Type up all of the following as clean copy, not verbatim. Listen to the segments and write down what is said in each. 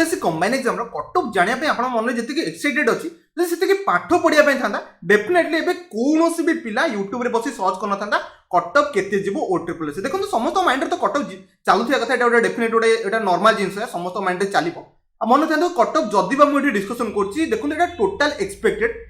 UPSC combine exam cut off जाना आप मन में जी एक्साइटेड अच्छी से पाठ पढ़ाई था डेफिनेटली एबे कौन भी पिला यूट्यूब रे बसी सर्च कर था कट ऑफ केते जीवो ओ ट्रिपल एस देखो समस्त माइंड तो कट ऑफ चलुवा कथा गोटे डेफिनेट गोटे नॉर्मल जिनस समस्त माइंड चलो मन था कट ऑफ जदि मुझे डिस्कसन कर देखो टोटाल एक्सपेक्टेड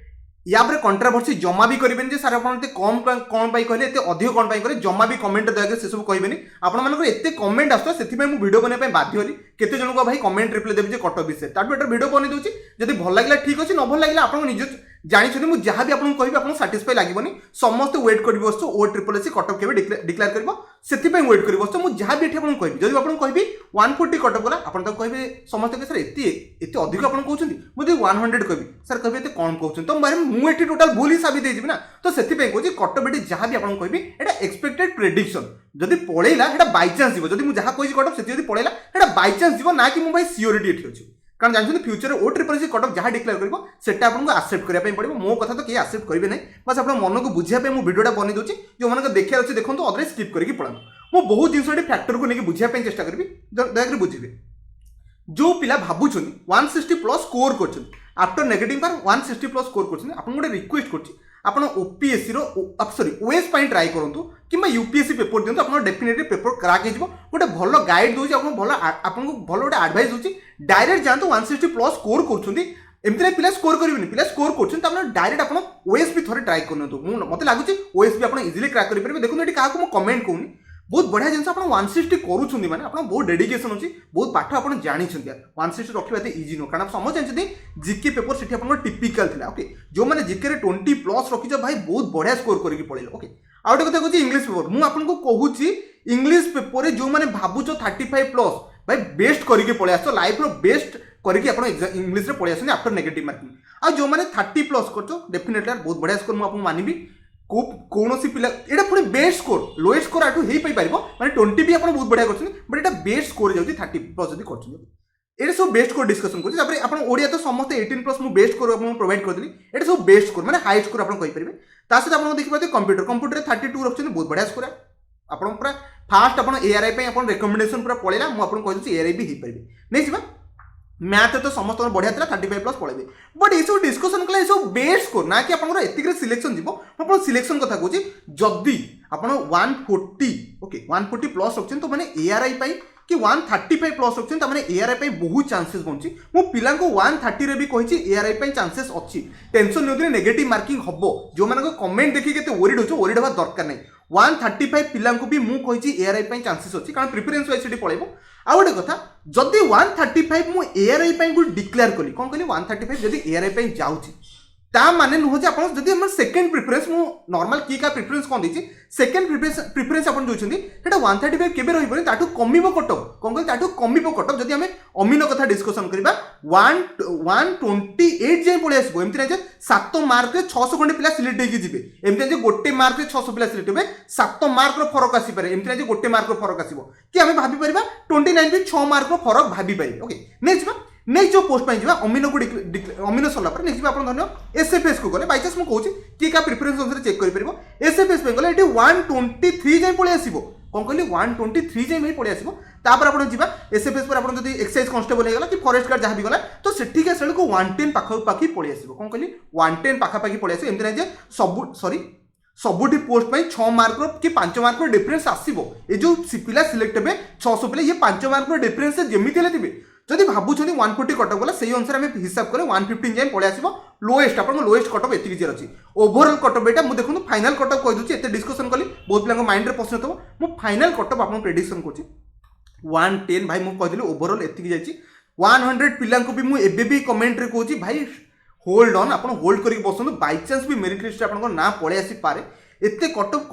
या कंट्रोवर्सी जमा भी करेंगे जे सर आप कम कौन कहले एत अधिक कौन कहे जमा भी कमेंट दया से सब कहे आपंकर एत कमेंट आस वीडियो बनवाई बाध्य होली केते जन को भाई कमेंट रिप्लाई देवी कट ऑफ विषय तार बेटर वीडियो बनी दूसरी जब भल लगे ठीक अच्छे न भल लगे आप निज जानी मुझे जहाँ भी आपको कह आपको साटिस्फाई लगे समस्त वेट कर बस ओ ट्रिपल एस कट ऑफ के डिक्लेयर कर वेट कर बस मुझे जहाँ भी आपको कह जब आपको कहि 140 कट ऑफ गला आप कहे समस्त सर एत अधिक आप कहते मुझे 100 कहि सर कहे एत कौन कहते तो मुझे टोटाल भूल ही साबित होगी ना तो से कहूँ कट ऑफ जहाँ भी आपको कहि एटा एक्सपेक्टेड प्रेडिक्शन जदि पड़ेगा एटा बाय चांस जीव जदि मुझे जहाँ कही कट ऑफ से पड़ेगा एटा बाय चांस जीव ना कि मुझे सियोरिटी एठी अछि कारण जानते फ्यूचर ओ ट्रिपल एस कट ऑफ जहाँ डिक्लेयर कर आपको आक्सेप्ट करने पड़ो मो कथा तो किए आक्सेप्ट करेंगे ना बस आप मन को बुझापी मुझे वीडियोटा बनी दूसरी जो मैंने देखिए अच्छे देखो अदर स्किप करके पढ़ा मुझे बहुत जिन फैक्टर को लेकिन बुझापी चेष्टा करी दयाकोरी बुझे जो पिला भावुं 160 प्लस स्कोर कर आफ्टर नेगेटिव बार 160 प्लस स्कोर कर गोटे रिक्वेस्ट कर ओपीएससी सॉरी ओएस ट्राई करूँ कि यूपीएससी पेपर दिखाँ आप डेफिनेटली पेपर क्रैक हो गोटे भल गाइड दूसरी आपको भल गोटे एडवाइस दूसरी डायरेक्ट जातु 160 प्लस स्कोर करमती पिला स्कोर करेंगे पिला स्कोर कर डायरेक्ट आप ओएस भी थे ट्राई करूँ मत लगुच ओएस भी आप इजिली क्रैक करेंगे देखो ये क्या कमेंट कहूनी बहुत बढ़िया जिन आप 160 करूँ मैंने आप बहुत डेडिकेशन अच्छी बहुत पाठ आप जानते 160 रखा एत इजी नुह कारण समझ जानते जिके पेपर से टिपिकल था ओके जो मैंने जिके 20 प्लस रखीच भाई बहुत बढ़िया स्कोर करके पड़े ओके आउ गोटे कथा कहूँ इंग्लीश पेपर मुझे कहूँ इंग्लीश पेपर जो मैंने भावुच 35 प्लस भाई बेस्ट करके पड़े आस लाइफ बेस्ट करके इंग्लीश पड़े आस आफ्टर नेगेटिव मार्किंग आ जो मैंने 30 प्लस कर डेफिनेटली बहुत बढ़िया स्कोर मुझे मानवी कौन पिला ये पुणी best score lowest score Athu हो पार मैंने 20 भी आप बहुत बढ़िया कर बट ये बेस्ट स्कोर जाऊँगी 30 प्लस जब कर सब बेस्ट स्कोर डिस्कसन कर तो समस्त 18 प्लस मुझे बेस्ट स्कोर आपको प्रोवाइड करदेली ये सब बेस्ट स्कोर मैंने हाई स्कोर आप कहींपर सहित आप देखिए कंप्यूटर 32 रखते बहुत बढ़िया स्कोर आप पूरा फास्ट आप एआरआई रेकमेंडेशन पूरा पड़ेगा मुझे कही एआरआई भी हो पारे नहीं जी मैथ तो समस्त बढ़िया था 35 प्लस पड़े बट ये सब डिस्कसन कला सब बेस्ट स्कोर ना कि आप एतिक सिलेक्शन जीव आप सिलेक्शन कथा कहूँ जदि आप 140 ओके 140 प्लस रखते तो मैंने एआरआई कि 135 प्लस रखते मैंने एआरआई बहुत चांसेस बची मो पिला 130 भी कही एआरआई चांसेस अच्छी टेंशन नहीं नेगेटिव मार्किंग हम जो मैंने कमेंट देखिए ओरिड हो ओरिड हवा दरकार नहीं 135 पिला भी मुझे एआरआई चांसेस अच्छी कारण प्रिफरेन्स वाइज से पड़े आउ गोटे कथा जदि 135 मु एआरआई को डिक्लेयर कली कौन कहली 135 जदि एआरआई जाऊँगी ता माने नुह जे आपण जदि हमर सेकंड प्रिफरेंस मु नॉर्मल की का प्रिफरेंस कोन दिछि सेकंड प्रिफरेंस आपण जोछंदी हेटा 135 केबे रहिबो ताटू कमिबो कटअप कोन कहली ताटू कमिबो कटअप जदि हमें अमीनो कथा डिस्कशन करबा 128 जे पळे आसबो एमति नै जे 7 मार्क रे 600 खंडे पिला सिलेक्ट हेकि जिवे एमति नै जे गोटे मार्क रे 600 पिला सिलेक्ट हेबे 7 मार्क रो फरक आसी पारे एमति नै जे गोटे मार्क रो फरक आसीबो कि हमें भाबी परिबा 29 भी 6 मार्क रो फरक भाबी पारे ओके नेक्स्ट नेक्स्ट जो पोस्ट पाई अमीनो को अमीनो सरला पर नेक्स्ट आप धन्य एसएफएस को गले बाय चांस मु कहूची कि का प्रिफरेंस अनुसार चेक करि परबो एसएफएस पे गले एटी 123 जाय पळे आसीबो कोन कहली 123 जाय पळे आसीबो तापर आपण जिबा एसएफएस पर आपण जदी एक्साइज कांस्टेबल हेगला कि फॉरेस्ट गार्ड जहां भी गला तो सेठी के सेल को 110 पाखा पाखी पळे आसीबो कोन कहली 110 पाखा पाखी पळे आसीबो एमति नै जे सबुठी पोस्ट पाई 6 मार्क रो कि 5 मार्क रो डिफरेंस आसीबो ए जो पिला सिलेक्ट हेबे 600 पिला ये 5 मार्क रो डिफरेंस जेमिति हेले थिबे जदि भावुं 140 कटअप गला से अनुसार आम हिसाब करें 115 जाए पड़े आसो लोएस्ट आप लोएस्ट कटअप एति अच्छी ओभरऑल कटअप यहाँ मुझे देखो फाइनाल कटअप कही दूसरी एत डिस्कसन कली बहुत पिला माइंड में पसंद हो मुझे फाइनाल कटअप आप प्रेडिक्शन कर 110 भाई मुझे कहली ओभरऑल एति जाइए 100 पिला भी मुझे कमेंट रे कहूँ भाई होल्ड ऑन आप होल्ड करके बसतु बाय चांस भी मेरिट लिस्ट आप ना पड़े आसी पारे एते कटअप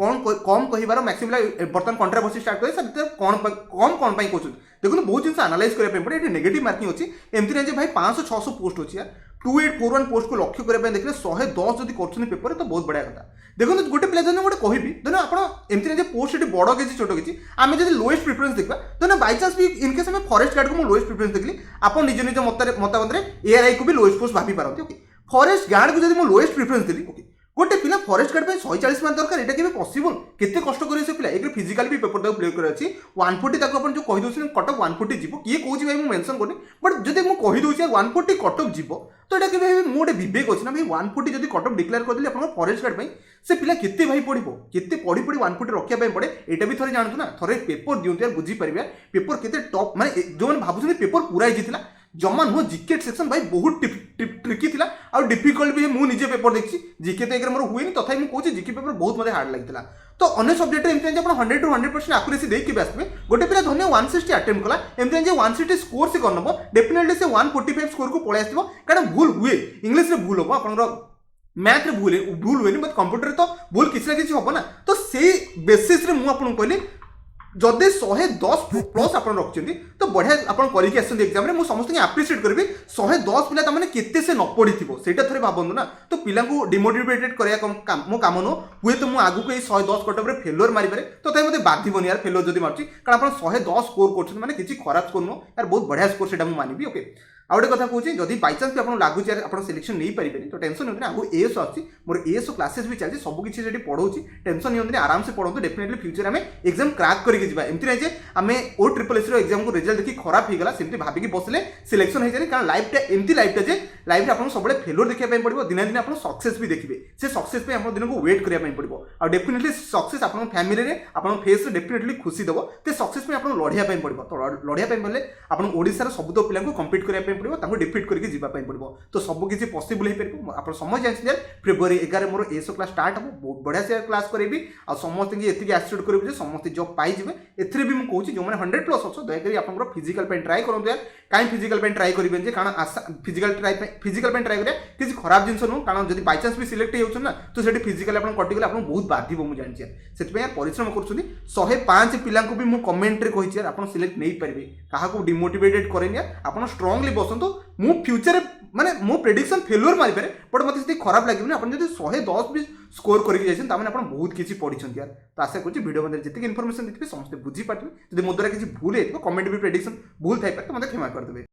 कम कहिबार मैक्सिमम बर्तमान कंट्रोवर्सी स्टार्ट करे सर कौन कहते देखो बहुत जिन एनालाइज करने पड़े ये नेगेटिव मार्किंग अच्छी एमती नहीं भाई 500-600 पोस्ट अच्छी यार 2841 पोस्ट को लक्ष्य करने देखिए 110 जब कर पेपर तो बहुत बढ़िया कथा देखो गोटे पिला जन गोटे कहबी धर आप एमती नहीं पोस्ट ये बड़ कि छोट कि आम जब लोएस्ट प्रिफरेंस देखा धर बाय चांस भी इनकेस आम फॉरेस्ट गार्ड को लोएस्ट प्रिफरेंस देखली आप निज निज मतामत एआरआई को भी लोएस्ट पोस्ट भाभी पारती ओके फॉरेस्ट गार्ड को जब लोएस्ट प्रिफरेंस देली ओके गोटे पिला फॉरेस्ट गार्ड 140 मार्क दरकार एटा केबे पॉसिबल केते कष्ट करे से पिला एक फिजिकल भी पेपर ताको क्लियर करे अछि 140 ताको अपन जो कहि दोछन कट ऑफ 140 जीवो किए कहूची भाई मु मेंशन करनी बट जदि मु कहि दोछि 140 कट ऑफ जीवो तो एटा केबे मु गोटे विवेक अछि ना भाई 140 जदि कट ऑफ डिक्लेयर कर देली अपन फॉरेस्ट गार्ड से पिला केते भाई पड़िबो केते पड़ी 140 रखिया पय पड़े एटा भी थरे जानतु ना थरे पेपर दियंतु यार बुझी परिबा पेपर केते टॉप माने जो मन भाबुछन पेपर पूरा ही जितला जमा नुह जिके सेक्शन भाई बहुत ट्रिकी थिला और डिफिकल्ट भी मु निजे पेपर देखछि जिके तो एक मोर हुएनी तथापि मु कहूछि जिके पेपर बहुत मते हार्ड लागितला तो अन्य सब्जेक्ट एमती आप 100 to 100% एक्यूरेसी देके आसबे गोटे पिला धन्य 160 अटेम्प्ट कला एमती 160 स्कोर से करनबो डेफिनेटली से 145 स्कोर को पळे आसीबो कारण भूल हुए इंग्लिश रे भूल हो आपनरो मैथ रे भूल हुए बट कंप्यूटर तो भूल किसी ना किसी हम ना तो से बेसिस रे मु आपन कहली जदि 110 प्लस आप रखिंट तो बढ़िया आप एग्जाम में समस्त आप्रिसीएट करी 110 पिला तमाने केते से न पड़ी से थे भावतु ना तो पिला डिमोटिवेटेड करा मो काम नुह हुए तो मुझे आगू 110 कट ऑफ फेलुअर मारिपारे तो मुझे बाधिबनी यार फेलुअर जब मार्ची कारण आप 110 स्कोर कर माने किसी खराब स्कोर नुह यार बहुत बढ़िया स्कोर से मानवी ओके आ गोटे कथा कहूँ जब बाइचान्स भी आपको लगुच आप सिलेक्शन नहीं पारे तो टेंशन नहीं आगू एएस आसी मोर एएस क्लासेस भी चलती सबकि पढ़ाऊँ टेंशन नहीं आराम से पढ़ो डेफिनेटली फ्यूचर में एग्जाम क्रैक करके जी एमती नहीं आम ओ ट्रिपल एस एग्जाम को रिजल्ट देखिए खराब होगा सेमती भाविकी बसले सिलेक्शन हो जाए कारण लाइफटा एमती लाइफटा जे लाइफ आपको सब फेलुअर देखा पड़ो दिन दिन आप सक्सेस भी देखिए से सक्सेस आप दिन को वेट करने पड़ो आ डेफिनेटली सक्सेस आप फैमिली में आप फेस डेफिनेटली खुशी देव तो सक्सेस में आप लड़िया पड़ो तो लड़िया पड़े आप ओडार सब तो पिला कम्पिट करने पड़ो डिफिट करके जीवाई पड़ो तो सबकि पॉसिबल हो पार आप समय जाए फेब्रुआरी 11 मोर एएस क्लास स्टार्ट हम बहुत बढ़िया से क्लास करी आ समस्त एति एसोर्ट करेंगे समस्त जॉब पाइबे एथरे भी मुझे जो मैंने 100 प्लस अच्छो दयाकोरी आप फिजिकल ट्राए करूँ यार कहीं फिजिकल ट्राए करेंगे कारण फिजिकल ट्राए करें किसी खराब जिन नुह कारण जब बाइचान्स भी सिलेक्ट होना तो से फिजिकल आप कटिगले आप बहुत बाधिब मुझे जानी से यार परिश्रम कर 105 पिला भी मुझे कमेंट कही यार आप सिलेक्ट नहीं पारे क्या डिमोटिवेटेड करें आप स्ट्रांगली बसतु मु फ्यूचर माने मो प्रेडिक्शन फेलुअर मारी पारे बट मत खराब लगे आप 110 भी स्कोर करके जाइए आप बहुत किसी पढ़ी यार तो आशा करूँ वीडियो मध्य जी इनफर्मेशन देखिए समस्त बुझी पारे जब मो द्वारा किसी भूल है कमेंट भी प्रेडिक्शन भूल थी तो मतलब क्षमा करदे।